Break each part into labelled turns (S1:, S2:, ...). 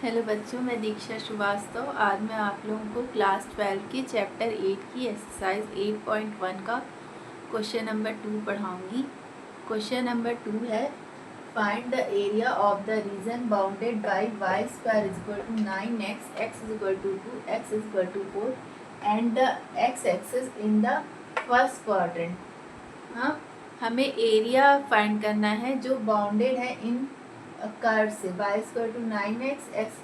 S1: Hello बच्चों, मैं दीक्षा श्रीवास्तव। आज मैं आप लोगों को क्लास 12 के चैप्टर 8 की एक्सरसाइज 8.1 का क्वेश्चन नंबर 2 पढ़ाऊंगी। क्वेश्चन नंबर 2 है, find the area of the region bounded by y square is equal to 9x, x is equal to 2, x is equal to 4 and the x axis in the first quadrant. हाँ, हमें area find करना है जो bounded है इन curve से y equal to 9x, x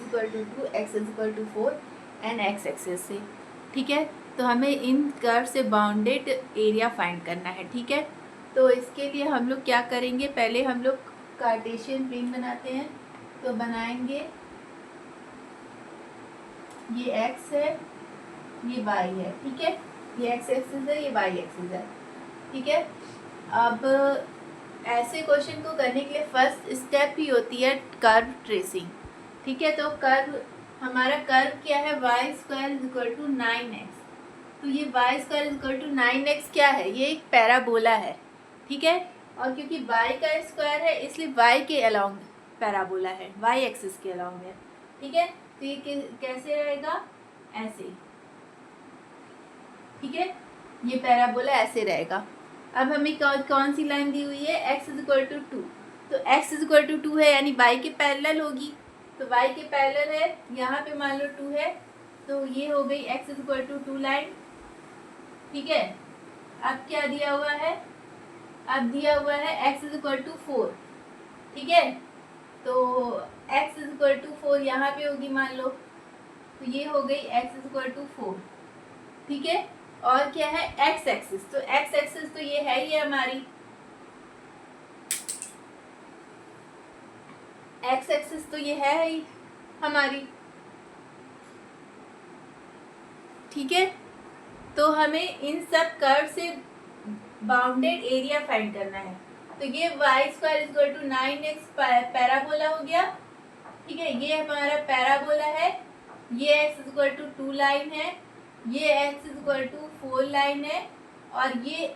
S1: equal to 2, x equal to 4 and x axis से। ठीक है, तो हमें इन कर्व से बाउंडेड एरिया फाइंड करना है। ठीक है, तो इसके लिए हम लोग क्या करेंगे, पहले हम लोग कार्टेशियन प्लेन बनाते हैं। तो बनाएंगे, ये x है, ये y है। ठीक है, ये x एक्सिस है, ये y एक्सिस है। ठीक है, अब ऐसे क्वेश्चन को करने के लिए फर्स्ट स्टेप ही होती है कर्व ट्रेसिंग। ठीक है, तो कर्व, हमारा कर्व क्या है, y square is equal to 9x। तो ये y square is equal to 9x क्या है, ये एक पैराबोला है। ठीक है, और क्योंकि y का स्क्वायर है इसलिए y के अलोंग पैराबोला है, y एक्सिस के अलोंग है। ठीक है, तो ये कैसे रहेगा, ऐसे। ठीक है, ये पैराबोला ऐसे रहेगा। अब हमें कौन सी लाइन दी हुई है, x इज इक्वल टू 2। तो x इज इक्वल टू 2 है यानी y के पैरेलल होगी। तो y के पैरेलल है, यहाँ पे मान लो 2 है, तो ये हो गई x is equal to 2 line. ठीक है, अब क्या दिया हुआ है, अब दिया हुआ है x इज इक्वल टू 4। ठीक है, तो x इज इक्वल टू 4 यहाँ पे होगी मान लो, तो ये हो गई x इज इक्वल टू 4। ठीक है, और क्या है, x एक्सिस। तो x एक्सिस तो ये है ही हमारी, x एक्सिस तो ये है ही हमारी। ठीक है, तो हमें इन सब कर्व से बाउंडेड एरिया फाइंड करना है। तो ये y square is equal to 9x parabola हो गया। ठीक है, ये हमारा पैराबोला है, ये x is equal to 2 line है, ये x is equal to 4 line है, और ये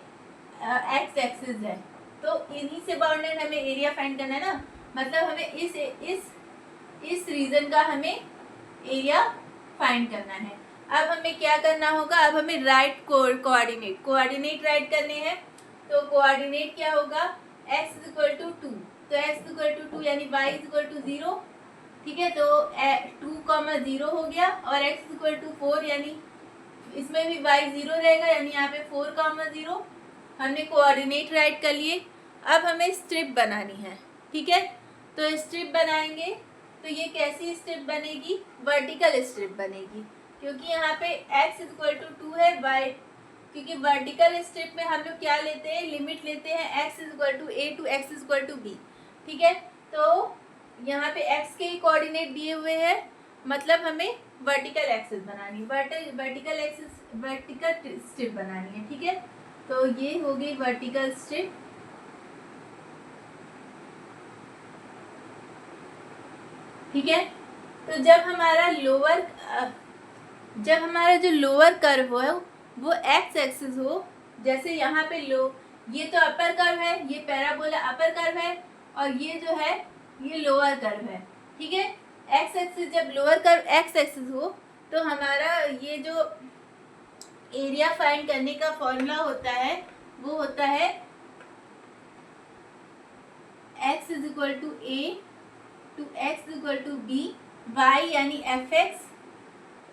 S1: x एक्सिस है। तो इन्हीं से बाउंडेड हमें एरिया फाइंड करना है ना, मतलब हमें इस रीजन का हमें एरिया फाइंड करना है। अब हमें क्या करना होगा, अब हमें राइट कोऑर्डिनेट राइट करने हैं। तो कोऑर्डिनेट क्या होगा, x इज इक्वल टू 2। तो x इज इक्वल टू 2 यानी y इज इक्वल टू 0। ठीक है, तो 2,0 हो गया, और x इज इक्वल टू 4 यानी इसमें भी y 0 रहेगा, यानी यहाँ पे 4,0। हमने कोऑर्डिनेट राइट कर लिए। अब हमें स्ट्रिप बनानी है। ठीक है, तो स्ट्रिप बनाएंगे, तो ये कैसी स्ट्रिप बनेगी, वर्टिकल स्ट्रिप बनेगी, क्योंकि यहाँ पे x इज इक्वल टू 2 है, y, क्योंकि वर्टिकल स्ट्रिप में हम लोग क्या लेते हैं, लिमिट लेते हैं x is equal to a to x is equal to b। ठीक है, तो यहाँ पे x के कोऑर्डिनेट दिए हुए हैं, मतलब हमें वर्टिकल एक्सिस बनानी, वर्टिकल स्ट्रिप बनानी है। ठीक है, तो ये हो गई वर्टिकल स्ट्रिप। ठीक है, तो जब हमारा जो लोअर कर्व हो वो एक्स एक्सिस हो, जैसे यहाँ पे ये तो अपर कर्व है, ये पैराबोला अपर कर्व है, और ये जो है ये लोअर कर्व है। ठीक है, एक्स एक्सिस, जब लोअर कर्व एक्स एक्सिस हो तो हमारा ये जो एरिया फाइंड करने का फॉर्मूला होता है वो होता है x is equal to a to x is equal to b, y यानी fx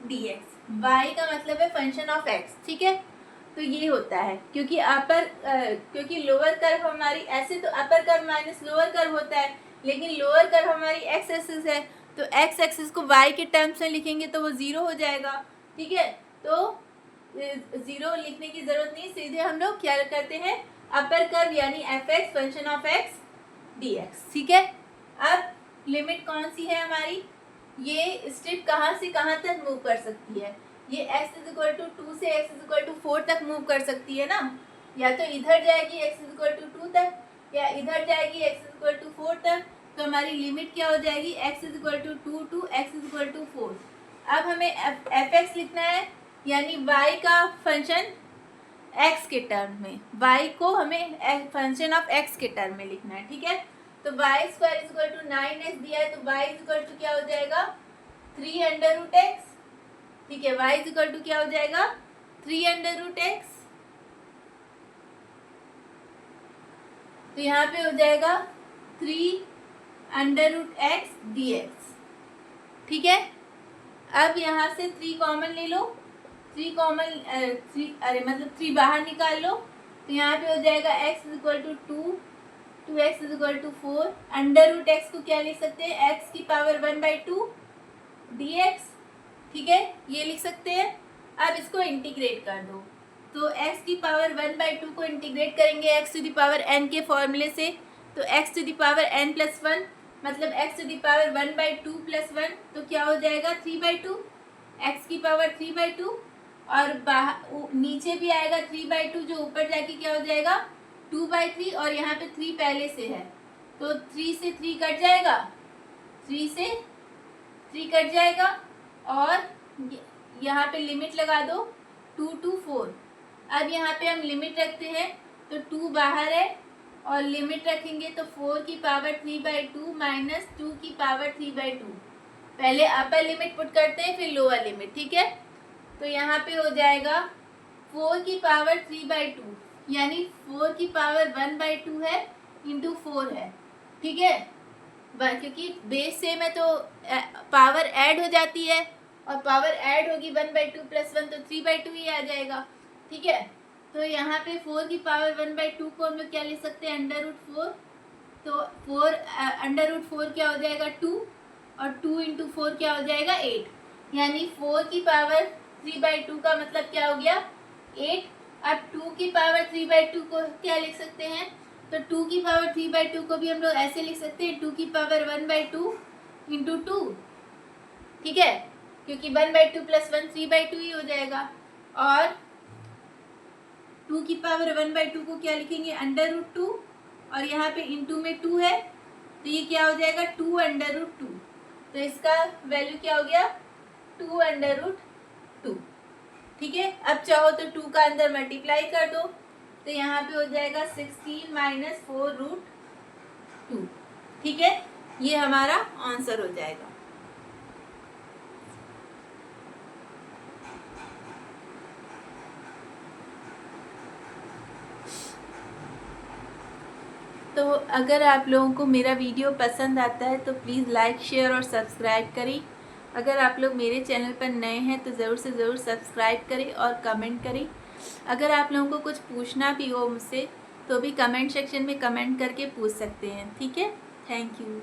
S1: dx। y का मतलब है फंक्शन ऑफ x। ठीक है, तो ये होता है, क्योंकि लोअर कर्व हमारी, ऐसे तो upper curve minus lower curve होता है, लेकिन लोअर कर्व हमारी x एक्सिस है, तो x एक्सिस को y के टर्म्स में लिखेंगे तो वो 0 हो जाएगा। ठीक है, तो 0 लिखने की जरूरत नहीं, सीधे हम लोग क्या करते हैं, अपर कर्व यानी fx function of x dx। ठीक है, अब लिमिट कौन सी है हमारी, ये स्ट्रिप कहाँ से कहाँ तक मूव कर सकती है, ये x इज इक्वल टू 2 से x इज इक्वल टू 4 तक मूव कर सकती है ना, या तो इधर जाएगी x इज इक्वल टू 2 तक, या इधर जाएगी x इज इक्वल टू 4 तक। तो हमारी लिमिट क्या हो जाएगी, x is equal to 2 to x is equal to 4। अब हमें fx लिखना है, यानी y का फंक्शन x के टर्म में, y को हमें फंक्शन ऑफ x के टर्म में लिखना है। ठीक है, तो y square is equal to 9x दिया है, तो वाई इज इक्वल टू क्या हो जाएगा 3 अंडर रूट एक्स। ठीक है, वाई इज इक्वल टू क्या हो जाएगा 3 अंडर रूट एक्स। तो यहाँ पे हो जाएगा 3 under root x d x. ठीक है, अब यहाँ से 3 कॉमन ले लो, 3 कॉमन 3 बाहर निकाल लो। तो यहाँ पे हो जाएगा x is equal to 2x is equal to 4। Under root x को क्या लिख सकते हैं x की पावर 1/2 dx। ठीक है, ये लिख सकते हैं। अब इसको इंटीग्रेट कर दो, तो x की पावर 1/2 को इंटीग्रेट करेंगे x to the power n के फॉर्मूले से, तो x to the power n plus 1 मतलब x to the power 1/2 plus 1, तो क्या हो जाएगा 3/2, x की पावर 3/2 और नीचे भी आएगा 3/2 जो ऊपर जाके क्या हो जाएगा 2/3 और यहाँ पे 3 पहले से है, तो 3 से 3 कट जाएगा, 3 से 3 कट जाएगा और यहाँ पे लिमिट लगा दो 2 to 4। अब यहाँ पे हम लिमिट रखते हैं, तो 2 बाहर है और लिमिट रखेंगे तो 4 की पावर 3/2 माइनस 2 की पावर 3/2। पहले अपर लिमिट पुट करते हैं फिर लोअर लिमिट। ठीक है, तो यहाँ पे हो जाएगा 4 की पावर 3/2 यानी 4 की पावर 1/2 है इंटू 4 है। ठीक है, क्योंकि बेस सेम है तो पावर ऐड हो जाती है और पावर ऐड होगी 1/2 प्लस 1 तो 3/2 ही आ जाएगा। ठीक है, तो यहाँ पे 4 की पावर 1/2 को हम लोग क्या ले सकते हैं अंडर रूट 4, तो 4 अंडर रूट 4 क्या हो जाएगा 2 और 2 इंटू 4 क्या हो जाएगा 8, यानी 4 की पावर 3/2 का मतलब क्या हो गया 8। अब 2 की पावर 3/2 को क्या लिख सकते हैं, तो 2 की पावर 3/2 को भी हम लोग ऐसे लिख सकते हैं 2 की पावर 1/2 इंटू 2। ठीक है, क्योंकि 1/2 प्लस 1 3/2 ही हो जाएगा और 2 की पावर 1/2 को क्या लिखेंगे अंडर रूट 2 और यहाँ पे इंटू में 2 है तो ये क्या हो जाएगा 2 अंडर रूट 2। तो इसका वैल्यू क्या हो गया 2 अंडर रूट 2। ठीक है, अब चाहो तो 2 का अंदर मल्टीप्लाई कर दो, तो यहाँ पे हो जाएगा 16 माइनस 4 रूट 2। ठीक है, ये हमारा आंसर हो जाएगा। तो अगर आप लोगों को मेरा वीडियो पसंद आता है तो प्लीज़ लाइक शेयर और सब्सक्राइब करें। अगर आप लोग मेरे चैनल पर नए हैं तो ज़रूर से ज़रूर सब्सक्राइब करें और कमेंट करें। अगर आप लोगों को कुछ पूछना भी हो मुझसे तो भी कमेंट सेक्शन में कमेंट करके पूछ सकते हैं। ठीक है, थैंक यू।